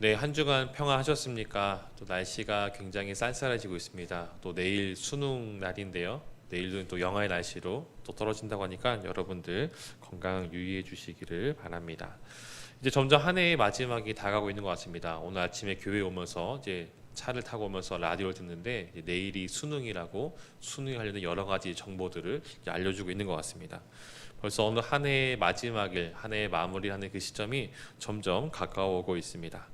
네, 한 주간 평화하셨습니까? 또 날씨가 굉장히 쌀쌀해지고 있습니다. 또 내일 수능 날인데요. 내일도 또 영하의 날씨로 또 떨어진다고 하니까 여러분들 건강 유의해 주시기를 바랍니다. 이제 점점 한 해의 마지막이 다가오고 있는 것 같습니다. 오늘 아침에 교회 오면서 이제 차를 타고 오면서 라디오를 듣는데 이제 내일이 수능이라고 수능에 관련된 여러 가지 정보들을 이제 알려주고 있는 것 같습니다. 벌써 오늘 한 해의 마지막일, 한 해의 마무리하는 그 시점이 점점 가까워오고 있습니다.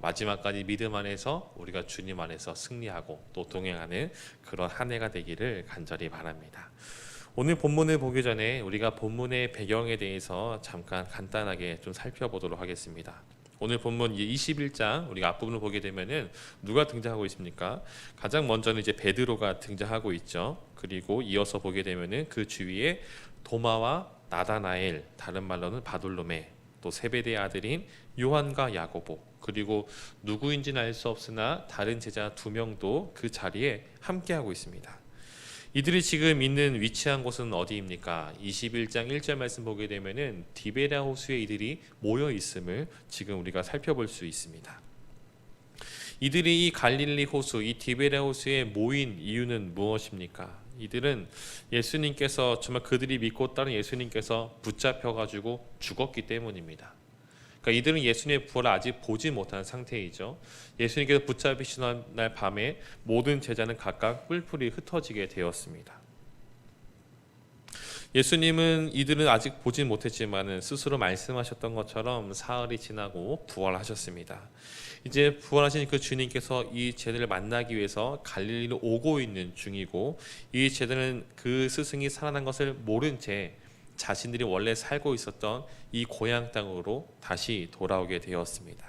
마지막까지 믿음 안에서 우리가 주님 안에서 승리하고 또 동행하는 그런 한 해가 되기를 간절히 바랍니다. 오늘 본문을 보기 전에 우리가 본문의 배경에 대해서 잠깐 간단하게 좀 살펴보도록 하겠습니다. 오늘 본문 21장 우리가 앞부분을 보게 되면은 누가 등장하고 있습니까? 가장 먼저는 이제 베드로가 등장하고 있죠. 그리고 이어서 보게 되면은 그 주위에 도마와 나다나엘, 다른 말로는 바돌로메, 또 세베대의 아들인 요한과 야고보, 그리고 누구인지는 알 수 없으나 다른 제자 2명도 그 자리에 함께하고 있습니다. 이들이 지금 있는 위치한 곳은 어디입니까? 21장 1절 말씀 보게 되면은 디베랴 호수에 이들이 모여 있음을 지금 우리가 살펴볼 수 있습니다. 이들이 이 갈릴리 호수, 이 디베랴 호수에 모인 이유는 무엇입니까? 이들은 예수님께서 정말 그들이 믿고 따른 예수님께서 붙잡혀 가지고 죽었기 때문입니다. 그러니까 이들은 예수님의 부활을 아직 보지 못한 상태이죠. 예수님께서 붙잡히신 날 밤에 모든 제자는 각각 뿔뿔이 흩어지게 되었습니다. 예수님은 이들은 아직 보지 못했지만 스스로 말씀하셨던 것처럼 사흘이 지나고 부활하셨습니다. 이제 부활하신 그 주님께서 이 제자들을 만나기 위해서 갈릴리로 오고 있는 중이고, 이 제자들은 그 스승이 살아난 것을 모른 채 자신들이 원래 살고 있었던 이 고향 땅으로 다시 돌아오게 되었습니다.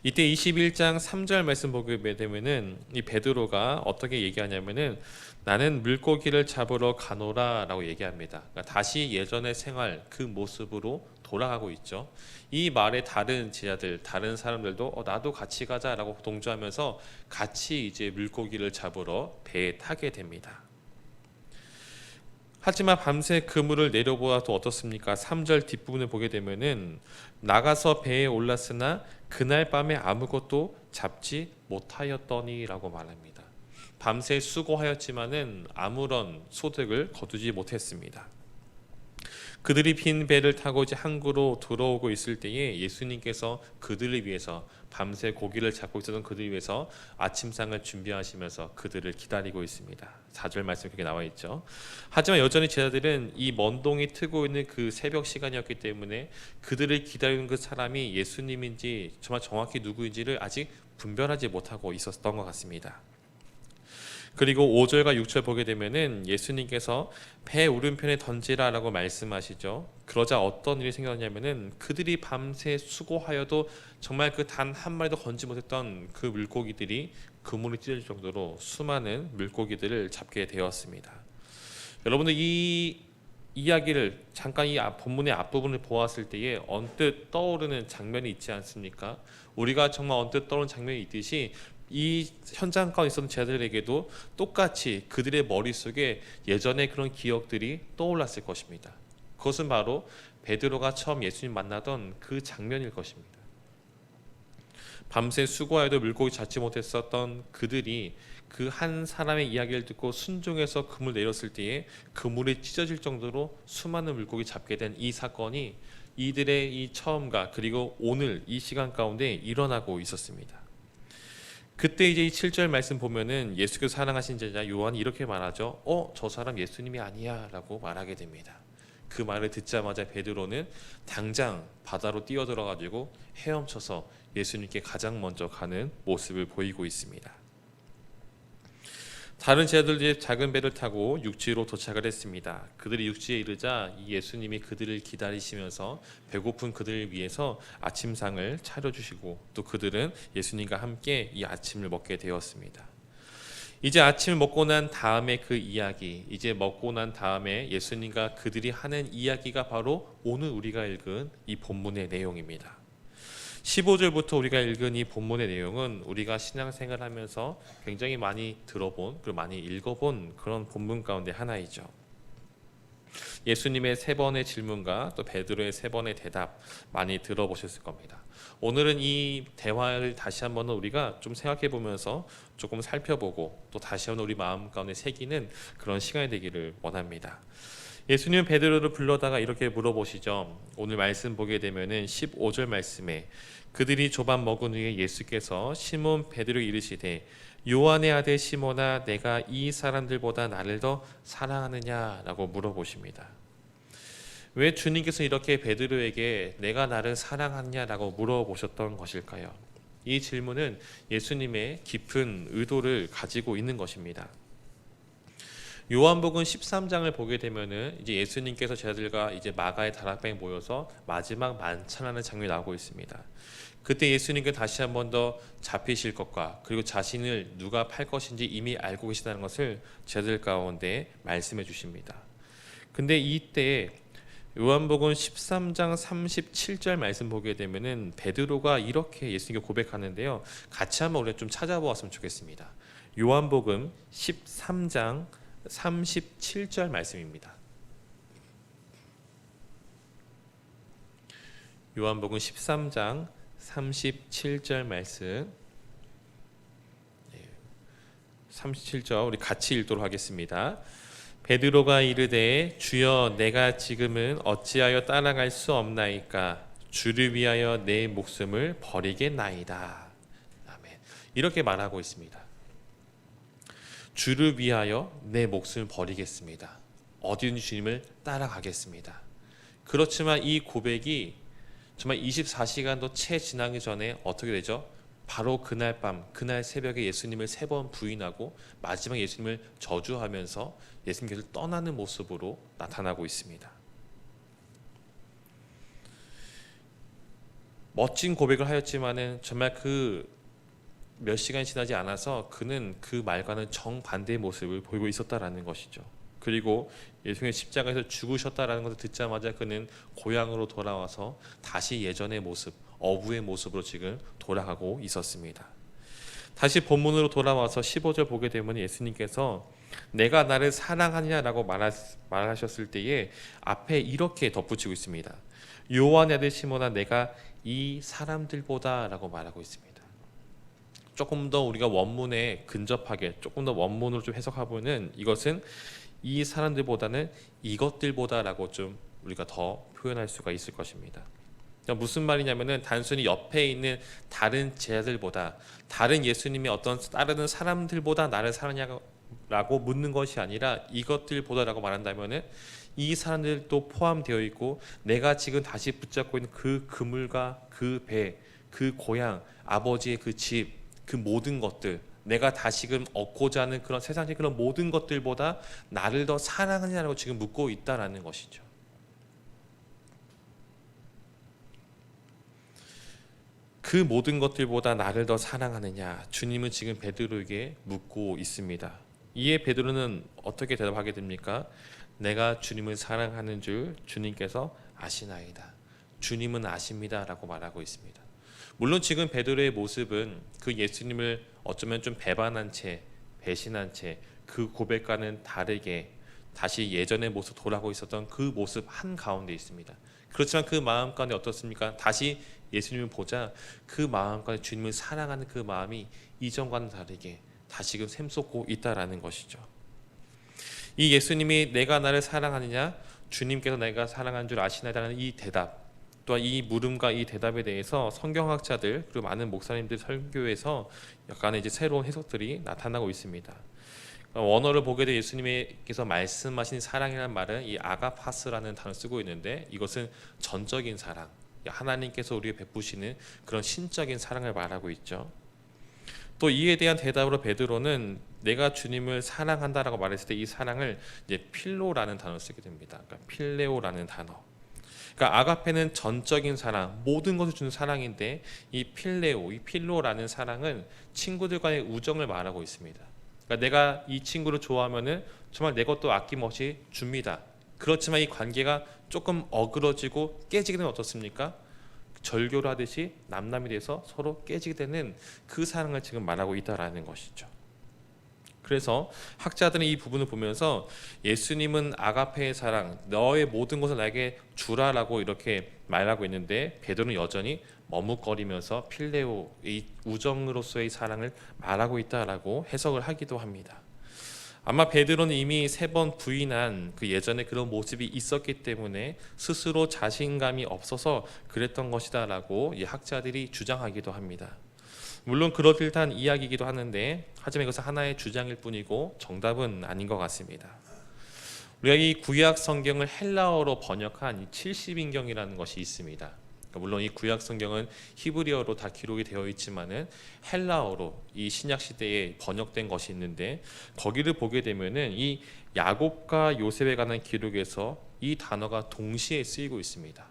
이때 21장 3절 말씀 보게 되면은 이 베드로가 어떻게 얘기하냐면은 나는 물고기를 잡으러 가노라라고 얘기합니다. 그러니까 다시 예전의 생활 그 모습으로 돌아가고 있죠. 이 말에 다른 제자들, 다른 사람들도 나도 같이 가자라고 동조하면서 같이 이제 물고기를 잡으러 배에 타게 됩니다. 하지만 밤새 그물을 내려보아도 어떻습니까? 3절 뒷부분을 보게 되면은 나가서 배에 올랐으나 그날 밤에 아무것도 잡지 못하였더니라고 말합니다. 밤새 수고하였지만은 아무런 소득을 거두지 못했습니다. 그들이 빈 배를 타고 이제 항구로 들어오고 있을 때에 예수님께서 그들을 위해서 밤새 고기를 잡고 있었던 그들을 위해서 아침상을 준비하시면서 그들을 기다리고 있습니다. 4절 말씀 그렇게 나와 있죠. 하지만 여전히 제자들은 이 먼 동이 트고 있는 그 새벽 시간이었기 때문에 그들을 기다리는 그 사람이 예수님인지 정말 정확히 누구인지를 아직 분별하지 못하고 있었던 것 같습니다. 그리고 5절과 6절 보게 되면은 예수님께서 배 오른편에 던지라라고 말씀하시죠. 그러자 어떤 일이 생겼냐면은 그들이 밤새 수고하여도 정말 그 단 한 마리도 건지 못했던 그 물고기들이 그물이 찢어질 정도로 수많은 물고기들을 잡게 되었습니다. 여러분들 이 이야기를 잠깐 이 본문의 앞부분을 보았을 때에 언뜻 떠오르는 장면이 있지 않습니까? 우리가 정말 언뜻 떠오르는 장면이 있듯이 이 현장 가운데 있었던 제자들에게도 똑같이 그들의 머릿속에 예전의 그런 기억들이 떠올랐을 것입니다. 그것은 바로 베드로가 처음 예수님 만나던 그 장면일 것입니다. 밤새 수고하여도 물고기 잡지 못했었던 그들이 그 한 사람의 이야기를 듣고 순종해서 그물 내렸을 때에 그물이 찢어질 정도로 수많은 물고기 잡게 된 이 사건이 이들의 이 처음과 그리고 오늘 이 시간 가운데 일어나고 있었습니다. 그때 이제 이 7절 말씀 보면은 예수께서 사랑하신 제자 요한이 이렇게 말하죠. 저 사람 예수님이 아니야 라고 말하게 됩니다. 그 말을 듣자마자 베드로는 당장 바다로 뛰어들어 가지고 헤엄쳐서 예수님께 가장 먼저 가는 모습을 보이고 있습니다. 다른 제자들이 작은 배를 타고 육지로 도착을 했습니다. 그들이 육지에 이르자 예수님이 그들을 기다리시면서 배고픈 그들을 위해서 아침상을 차려주시고 또 그들은 예수님과 함께 이 아침을 먹게 되었습니다. 이제 아침을 먹고 난 다음에 그 이야기, 이제 먹고 난 다음에 예수님과 그들이 하는 이야기가 바로 오늘 우리가 읽은 이 본문의 내용입니다. 15절부터 우리가 읽은 이 본문의 내용은 우리가 신앙생활을 하면서 굉장히 많이 들어본 그리고 많이 읽어본 그런 본문 가운데 하나이죠. 예수님의 세 번의 질문과 또 베드로의 세 번의 대답 많이 들어보셨을 겁니다. 오늘은 이 대화를 다시 한번 우리가 좀 생각해 보면서 조금 살펴보고 또 다시 한번 우리 마음 가운데 새기는 그런 시간이 되기를 원합니다. 예수님은 베드로를 불러다가 이렇게 물어보시죠. 오늘 말씀 보게 되면은 15절 말씀에 그들이 조반 먹은 후에 예수께서 시몬 베드로에게 이르시되 요한의 아들 시몬아 내가 이 사람들보다 나를 더 사랑하느냐라고 물어보십니다. 왜 주님께서 이렇게 베드로에게 내가 나를 사랑하느냐라고 물어보셨던 것일까요? 이 질문은 예수님의 깊은 의도를 가지고 있는 것입니다. 요한복음 13장을 보게 되면은 이제 예수님께서 제자들과 이제 마가의 다락방에 모여서 마지막 만찬하는 장면이 나오고 있습니다. 그때 예수님께 다시 한 번 더 잡히실 것과 그리고 자신을 누가 팔 것인지 이미 알고 계시다는 것을 제자들 가운데 말씀해 주십니다. 근데 이때 요한복음 13장 37절 말씀 보게 되면은 베드로가 이렇게 예수님께 고백하는데요. 같이 한번 우리가 좀 찾아보았으면 좋겠습니다. 요한복음 13장 37절 말씀입니다. 요한복음 13장 37절 말씀 37절 우리 같이 읽도록 하겠습니다. 베드로가 이르되 주여 내가 지금은 어찌하여 따라갈 수 없나이까 주를 위하여 내 목숨을 버리겠나이다. 아멘. 이렇게 말하고 있습니다. 주를 위하여 내 목숨을 버리겠습니다. 어디든지 주님을 따라가겠습니다. 그렇지만 이 고백이 정말 24시간도 채 지나기 전에 어떻게 되죠? 바로 그날 밤, 그날 새벽에 예수님을 3번 부인하고 마지막 예수님을 저주하면서 예수님께서 떠나는 모습으로 나타나고 있습니다. 멋진 고백을 하였지만은 정말 그 몇 시간이 지나지 않아서 그는 그 말과는 정반대의 모습을 보이고 있었다라는 것이죠. 그리고 예수님의 십자가에서 죽으셨다라는 것을 듣자마자 그는 고향으로 돌아와서 다시 예전의 모습, 어부의 모습으로 지금 돌아가고 있었습니다. 다시 본문으로 돌아와서 15절 보게 되면 예수님께서 내가 나를 사랑하느냐라고 말하셨을 때에 앞에 이렇게 덧붙이고 있습니다. 요한의 아들 시몬아 내가 이 사람들보다라고 말하고 있습니다. 조금 더 우리가 원문에 근접하게 조금 더 원문으로 좀 해석해보면 이것은 이 사람들보다는 이것들보다라고 좀 우리가 더 표현할 수가 있을 것입니다. 그러니까 무슨 말이냐면은 단순히 옆에 있는 다른 제자들보다 다른 예수님의 어떤 따르는 사람들보다 나를 사랑하냐라고 묻는 것이 아니라 이것들보다라고 말한다면은 이 사람들도 포함되어 있고 내가 지금 다시 붙잡고 있는 그 그물과 그 배, 그 고향, 아버지의 그 집, 그 모든 것들 내가 다시금 얻고자 하는 그런 세상의 그런 모든 것들보다 나를 더 사랑하느냐고 지금 묻고 있다라는 것이죠. 그 모든 것들보다 나를 더 사랑하느냐 주님은 지금 베드로에게 묻고 있습니다. 이에 베드로는 어떻게 대답하게 됩니까? 내가 주님을 사랑하는 줄 주님께서 아시나이다. 주님은 아십니다 라고 말하고 있습니다. 물론 지금 베드로의 모습은 그 예수님을 어쩌면 좀 배반한 채 배신한 채 그 고백과는 다르게 다시 예전의 모습 돌아가고 있었던 그 모습 한가운데 있습니다. 그렇지만 그 마음 가운데 어떻습니까? 다시 예수님을 보자 그 마음 가운데 주님을 사랑하는 그 마음이 이전과는 다르게 다시금 샘솟고 있다라는 것이죠. 이 예수님이 내가 나를 사랑하느냐 주님께서 내가 사랑한 줄 아시나이다라는 이 대답 또한 이 물음과 이 대답에 대해서 성경학자들 그리고 많은 목사님들 설교에서 약간의 이제 새로운 해석들이 나타나고 있습니다. 원어를 보게 되 예수님께서 말씀하신 사랑이라는 말은 이 아가파스라는 단어를 쓰고 있는데 이것은 전적인 사랑, 하나님께서 우리에게 베푸시는 그런 신적인 사랑을 말하고 있죠. 또 이에 대한 대답으로 베드로는 내가 주님을 사랑한다라고 말했을 때 이 사랑을 이제 필로라는 단어를 쓰게 됩니다. 그러니까 필레오라는 단어. 그러니까 아가페는 전적인 사랑, 모든 것을 주는 사랑인데 이 필레오, 이 필로라는 사랑은 친구들과의 우정을 말하고 있습니다. 그러니까 내가 이 친구를 좋아하면은 정말 내 것도 아낌없이 줍니다. 그렇지만 이 관계가 조금 어그러지고 깨지게 되면 어떻습니까? 절교를 하듯이 남남이 돼서 서로 깨지게 되는 그 사랑을 지금 말하고 있다라는 것이죠. 그래서 학자들은 이 부분을 보면서 예수님은 아가페의 사랑, 너의 모든 것을 나에게 주라라고 이렇게 말하고 있는데 베드로는 여전히 머뭇거리면서 필레오, 이 우정으로서의 사랑을 말하고 있다라고 해석을 하기도 합니다. 아마 베드로는 이미 3번 부인한 그 예전에 그런 모습이 있었기 때문에 스스로 자신감이 없어서 그랬던 것이다라고 이 학자들이 주장하기도 합니다. 물론 그럴듯한 이야기이기도 하는데 하지만 이것은 하나의 주장일 뿐이고 정답은 아닌 것 같습니다. 우리가 이 구약 성경을 헬라어로 번역한 이 70인경이라는 것이 있습니다. 물론 이 구약 성경은 히브리어로 다 기록이 되어 있지만은 헬라어로 이 신약 시대에 번역된 것이 있는데 거기를 보게 되면은 이 야곱과 요셉에 관한 기록에서 이 단어가 동시에 쓰이고 있습니다.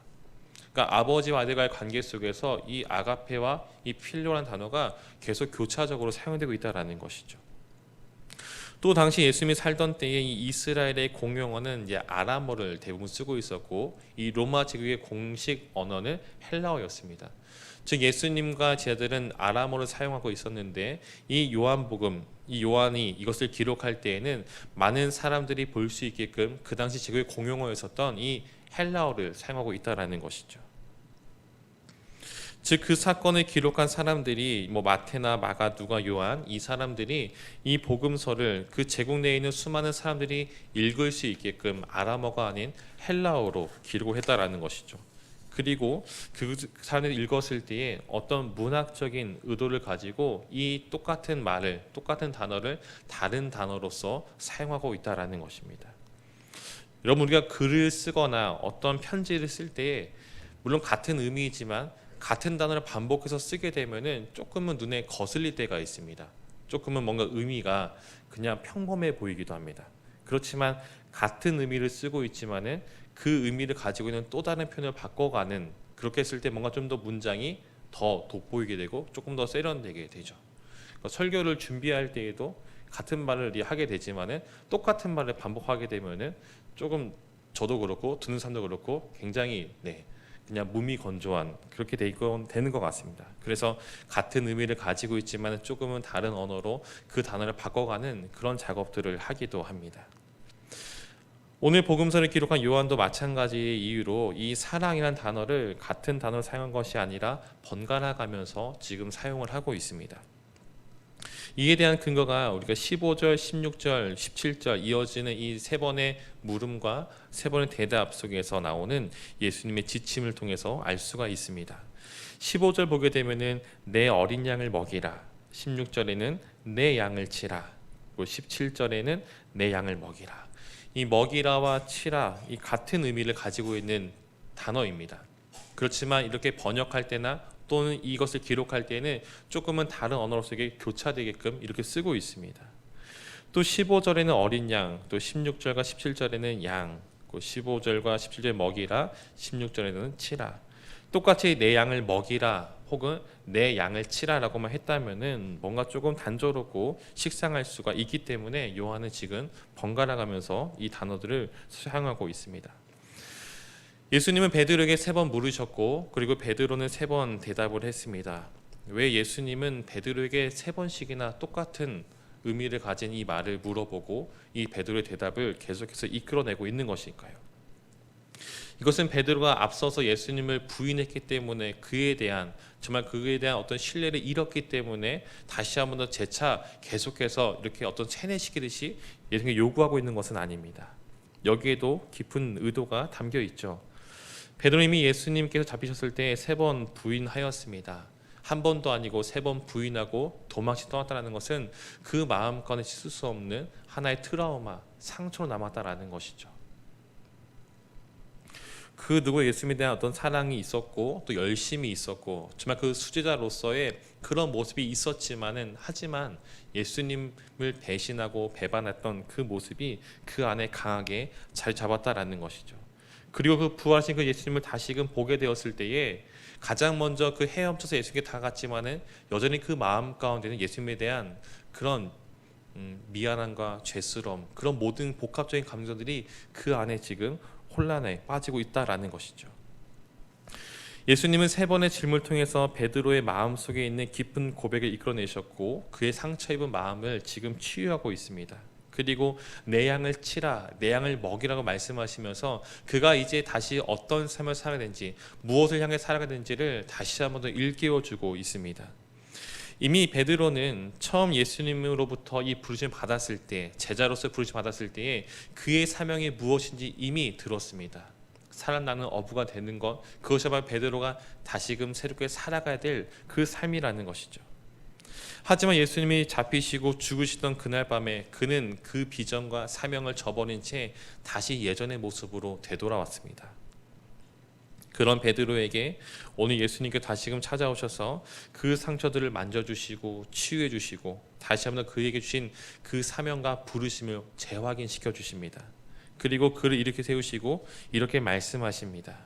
그러니까 아버지와 아들과의 관계 속에서 이 아가페와 이 필요라는 단어가 계속 교차적으로 사용되고 있다라는 것이죠. 또 당시 예수님이 살던 때에 이 이스라엘의 공용어는 이제 아람어를 대부분 쓰고 있었고 이 로마 제국의 공식 언어는 헬라어였습니다. 즉 예수님과 제자들은 아람어를 사용하고 있었는데 이 요한복음, 이 요한이 이것을 기록할 때에는 많은 사람들이 볼 수 있게끔 그 당시 제국의 공용어였었던 이 헬라어를 사용하고 있다라는 것이죠. 즉 그 사건을 기록한 사람들이 마태나 마가, 누가, 요한 이 사람들이 이 복음서를 그 제국 내에 있는 수많은 사람들이 읽을 수 있게끔 아람어가 아닌 헬라어로 기록을 했다라는 것이죠. 그리고 그 사람들이 읽었을 때에 어떤 문학적인 의도를 가지고 이 똑같은 말을, 똑같은 단어를 다른 단어로서 사용하고 있다라는 것입니다. 여러분 우리가 글을 쓰거나 어떤 편지를 쓸 때에 물론 같은 의미이지만 같은 단어를 반복해서 쓰게 되면은 조금은 눈에 거슬릴 때가 있습니다. 조금은 뭔가 의미가 그냥 평범해 보이기도 합니다. 그렇지만 같은 의미를 쓰고 있지만은 그 의미를 가지고 있는 또 다른 표현을 바꿔가는 그렇게 했을 때 뭔가 좀 더 문장이 더 돋보이게 되고 조금 더 세련되게 되죠. 그러니까 설교를 준비할 때에도 같은 말을 하게 되지만은 똑같은 말을 반복하게 되면은 조금 저도 그렇고 듣는 사람도 그렇고 굉장히 그냥 무미건조한 그렇게 되는 것 같습니다. 그래서 같은 의미를 가지고 있지만 조금은 다른 언어로 그 단어를 바꿔가는 그런 작업들을 하기도 합니다. 오늘 복음서를 기록한 요한도 마찬가지의 이유로 이 사랑이라는 단어를 같은 단어를 사용한 것이 아니라 번갈아 가면서 지금 사용을 하고 있습니다. 이에 대한 근거가 우리가 15절, 16절, 17절 이어지는 이 3번의 물음과 3번의 대답 속에서 나오는 예수님의 지침을 통해서 알 수가 있습니다. 15절 보게 되면은 내 어린 양을 먹이라, 16절에는 내 양을 치라, 그리고 17절에는 내 양을 먹이라. 이 먹이라와 치라 이 같은 의미를 가지고 있는 단어입니다. 그렇지만 이렇게 번역할 때나 또는 이것을 기록할 때는 조금은 다른 언어로서 교차되게끔 이렇게 쓰고 있습니다. 또 15절에는 어린 양, 또 16절과 17절에는 양, 15절과 17절 먹이라, 16절에는 치라. 똑같이 내 양을 먹이라 혹은 내 양을 치라라고만 했다면은 뭔가 조금 단조롭고 식상할 수가 있기 때문에 요한은 지금 번갈아 가면서 이 단어들을 사용하고 있습니다. 예수님은 베드로에게 3번 물으셨고 그리고 베드로는 3번 대답을 했습니다. 왜 예수님은 베드로에게 3번씩이나 똑같은 의미를 가진 이 말을 물어보고 이 베드로의 대답을 계속해서 이끌어내고 있는 것일까요? 이것은 베드로가 앞서서 예수님을 부인했기 때문에 그에 대한 어떤 신뢰를 잃었기 때문에 다시 한 번 더 재차 계속해서 이렇게 어떤 세뇌시키듯이 예수님께 요구하고 있는 것은 아닙니다. 여기에도 깊은 의도가 담겨 있죠. 베드로님이 예수님께서 잡히셨을 때 3번 부인하였습니다. 한 번도 아니고 3번 부인하고 도망치 떠났다는 것은 그 마음간에 씻을 수 없는 하나의 트라우마, 상처로 남았다라는 것이죠. 그 누구 예수님에 대한 어떤 사랑이 있었고 또 열심이 있었고 정말 그 수제자로서의 그런 모습이 있었지만은 하지만 예수님을 배신하고 배반했던 그 모습이 그 안에 강하게 자리 잡았다라는 것이죠. 그리고 그 부활하신 그 예수님을 다시금 보게 되었을 때에 가장 먼저 그 헤엄쳐서 예수님께 다가갔지만은 여전히 그 마음 가운데는 예수님에 대한 그런 미안함과 죄스러움, 그런 모든 복합적인 감정들이 그 안에 지금 혼란에 빠지고 있다라는 것이죠. 예수님은 세 번의 질문을 통해서 베드로의 마음속에 있는 깊은 고백을 이끌어내셨고 그의 상처 입은 마음을 지금 치유하고 있습니다. 그리고 내 양을 치라, 내 양을 먹이라고 말씀하시면서 그가 이제 다시 어떤 삶을 살아야 되는지, 무엇을 향해 살아가야 되는지를 다시 한번 더 일깨워주고 있습니다. 이미 베드로는 처음 예수님으로부터 이 부르심을 받았을 때, 제자로서 부르심 받았을 때에 그의 사명이 무엇인지 이미 들었습니다. 살아나는 어부가 되는 것, 그것이 바로 베드로가 다시금 새롭게 살아가야 될 그 삶이라는 것이죠. 하지만 예수님이 잡히시고 죽으시던 그날 밤에 그는 그 비전과 사명을 저버린 채 다시 예전의 모습으로 되돌아왔습니다. 그런 베드로에게 오늘 예수님께 다시금 찾아오셔서 그 상처들을 만져주시고 치유해 주시고 다시 한번 그에게 주신 그 사명과 부르심을 재확인시켜 주십니다. 그리고 그를 이렇게 세우시고 이렇게 말씀하십니다.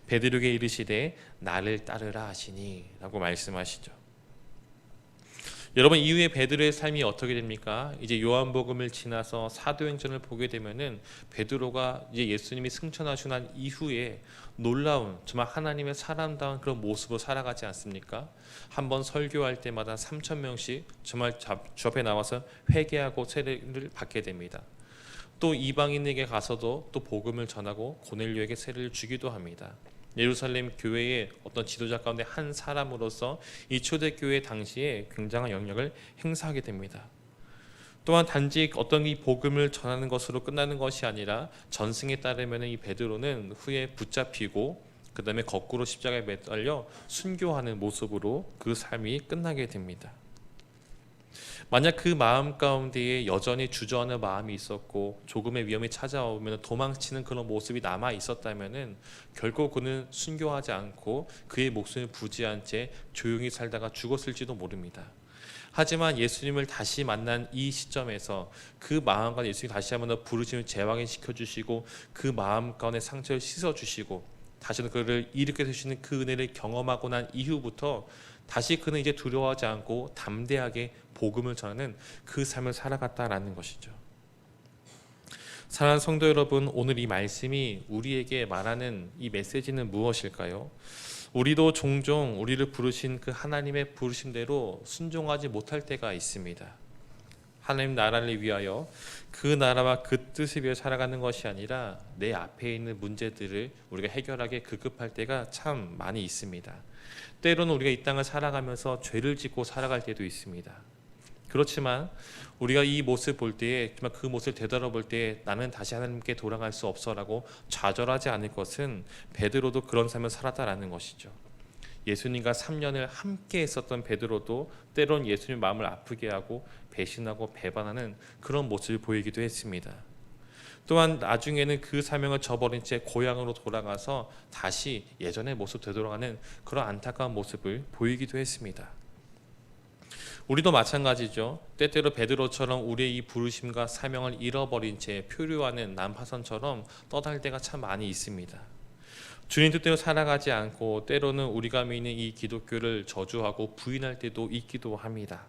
베드로에게 이르시되 나를 따르라 하시니 라고 말씀하시죠. 여러분, 이후에 베드로의 삶이 어떻게 됩니까? 이제 요한복음을 지나서 사도행전을 보게 되면은 베드로가 이제 예수님이 승천하시고 난 이후에 놀라운, 정말 하나님의 사람다운 그런 모습으로 살아가지 않습니까? 한번 설교할 때마다 3,000명씩 정말 주 앞에 나와서 회개하고 세례를 받게 됩니다. 또 이방인에게 가서도 또 복음을 전하고 고넬료에게 세례를 주기도 합니다. 예루살렘 교회의 어떤 지도자 가운데 한 사람으로서 이 초대교회 당시에 굉장한 영향을 행사하게 됩니다. 또한 단지 어떤 이 복음을 전하는 것으로 끝나는 것이 아니라 전승에 따르면 이 베드로는 후에 붙잡히고 그 다음에 거꾸로 십자가에 매달려 순교하는 모습으로 그 삶이 끝나게 됩니다. 만약 그 마음 가운데에 여전히 주저하는 마음이 있었고 조금의 위험이 찾아오면 도망치는 그런 모습이 남아 있었다면은 결국 그는 순교하지 않고 그의 목숨을 부지한 채 조용히 살다가 죽었을지도 모릅니다. 하지만 예수님을 다시 만난 이 시점에서 그 마음과 예수님이 다시 한번 더 부르심을 재확인시켜 주시고 그 마음 가운데 상처를 씻어 주시고 다시 그를 일으켜 주시는 그 은혜를 경험하고 난 이후부터 다시 그는 이제 두려워하지 않고 담대하게 복음을 전하는 그 삶을 살아갔다라는 것이죠. 사랑하는 성도 여러분, 오늘 이 말씀이 우리에게 말하는 이 메시지는 무엇일까요? 우리도 종종 우리를 부르신 그 하나님의 부르심대로 순종하지 못할 때가 있습니다. 하나님 나라를 위하여 그 나라와 그 뜻을 위해 살아가는 것이 아니라 내 앞에 있는 문제들을 우리가 해결하기 급급할 때가 참 많이 있습니다. 때로는 우리가 이 땅을 살아가면서 죄를 짓고 살아갈 때도 있습니다. 그렇지만 우리가 이 모습 볼 때에 정말 그 모습을 되돌아볼 때에 나는 다시 하나님께 돌아갈 수 없어라고 좌절하지 않을 것은 베드로도 그런 삶을 살았다라는 것이죠. 예수님과 3년을 함께 했었던 베드로도 때론 예수님 마음을 아프게 하고 배신하고 배반하는 그런 모습을 보이기도 했습니다. 또한 나중에는 그 사명을 저버린 채 고향으로 돌아가서 다시 예전의 모습 되돌아가는 그런 안타까운 모습을 보이기도 했습니다. 우리도 마찬가지죠. 때때로 베드로처럼 우리의 이 부르심과 사명을 잃어버린 채 표류하는 난파선처럼 떠날 때가 참 많이 있습니다. 주님 뜻대로 살아가지 않고 때로는 우리가 믿는 이 기독교를 저주하고 부인할 때도 있기도 합니다.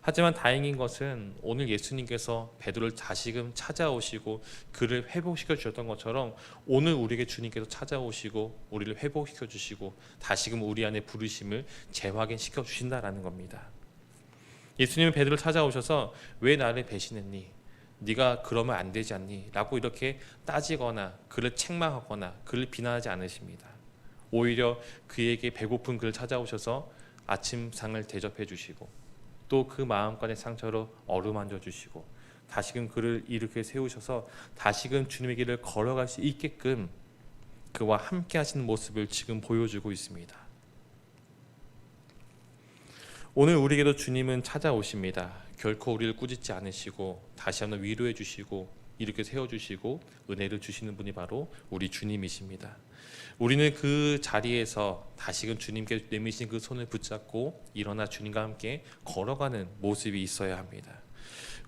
하지만 다행인 것은 오늘 예수님께서 베드로를 다시금 찾아오시고 그를 회복시켜 주셨던 것처럼 오늘 우리에게 주님께서 찾아오시고 우리를 회복시켜 주시고 다시금 우리 안에 부르심을 재확인시켜 주신다라는 겁니다. 예수님은 베드로를 찾아오셔서 왜 나를 배신했니? 네가 그러면 안 되지 않니? 라고 이렇게 따지거나 그를 책망하거나 그를 비난하지 않으십니다. 오히려 그에게 배고픈 그를 찾아오셔서 아침상을 대접해 주시고 또 그 마음간의 상처로 어루만져 주시고 다시금 그를 일으켜 세우셔서 다시금 주님의 길을 걸어갈 수 있게끔 그와 함께 하시는 모습을 지금 보여주고 있습니다. 오늘 우리에게도 주님은 찾아오십니다. 결코 우리를 꾸짖지 않으시고 다시 한번 위로해 주시고 이렇게 세워주시고 은혜를 주시는 분이 바로 우리 주님이십니다. 우리는 그 자리에서 다시금 주님께 내미신 그 손을 붙잡고 일어나 주님과 함께 걸어가는 모습이 있어야 합니다.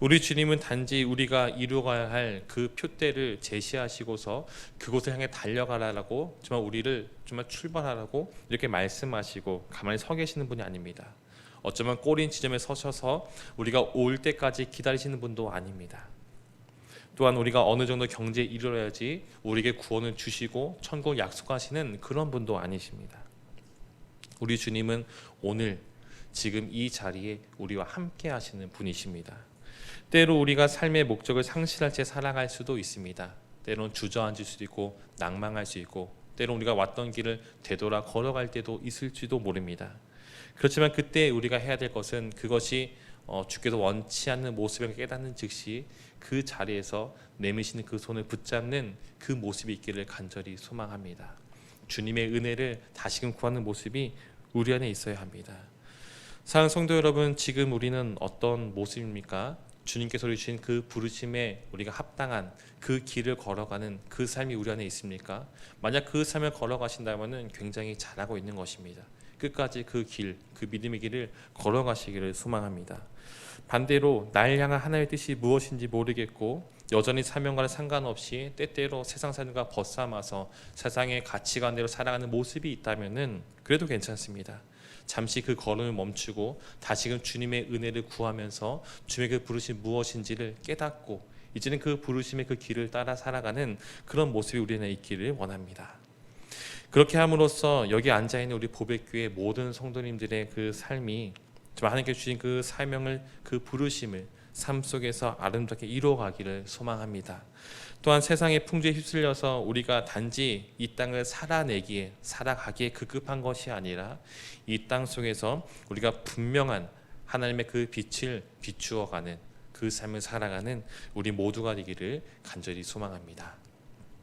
우리 주님은 단지 우리가 이루어가야 할 그 표대를 제시하시고서 그곳을 향해 달려가라고 정말 우리를 정말 출발하라고 이렇게 말씀하시고 가만히 서 계시는 분이 아닙니다. 어쩌면 꼬린 지점에 서셔서 우리가 올 때까지 기다리시는 분도 아닙니다. 또한 우리가 어느 정도 경제에 이르러야지 우리에게 구원을 주시고 천국을 약속하시는 그런 분도 아니십니다. 우리 주님은 오늘 지금 이 자리에 우리와 함께 하시는 분이십니다. 때로 우리가 삶의 목적을 상실할 채 살아갈 수도 있습니다. 때로는 주저앉을 수도 있고 낭망할 수 있고 때로 우리가 왔던 길을 되돌아 걸어갈 때도 있을지도 모릅니다. 그렇지만 그때 우리가 해야 될 것은 그것이 주께서 원치 않는 모습을 깨닫는 즉시 그 자리에서 내미시는 그 손을 붙잡는 그 모습이 있기를 간절히 소망합니다. 주님의 은혜를 다시금 구하는 모습이 우리 안에 있어야 합니다. 사랑하는 성도 여러분, 지금 우리는 어떤 모습입니까? 주님께서 주신 그 부르심에 우리가 합당한 그 길을 걸어가는 그 삶이 우리 안에 있습니까? 만약 그 삶을 걸어가신다면 굉장히 잘하고 있는 것입니다. 끝까지 그 길, 그 믿음의 길을 걸어가시기를 소망합니다. 반대로 날 향한 하나님의 뜻이 무엇인지 모르겠고 여전히 사명과는 상관없이 때때로 세상 사람과 벗삼아서 세상의 가치관대로 살아가는 모습이 있다면 그래도 괜찮습니다. 잠시 그 걸음을 멈추고 다시금 주님의 은혜를 구하면서 주님의 그 부르심 무엇인지를 깨닫고 이제는 그 부르심의 그 길을 따라 살아가는 그런 모습이 우리는 있기를 원합니다. 그렇게 함으로써 여기 앉아있는 우리 보배교회 모든 성도님들의 그 삶이 하나님께 주신 그 사명을, 그 부르심을 삶 속에서 아름답게 이루어가기를 소망합니다. 또한 세상의 풍조에 휩쓸려서 우리가 단지 이 땅을 살아가기에 급급한 것이 아니라 이 땅 속에서 우리가 분명한 하나님의 그 빛을 비추어가는 그 삶을 살아가는 우리 모두가 되기를 간절히 소망합니다.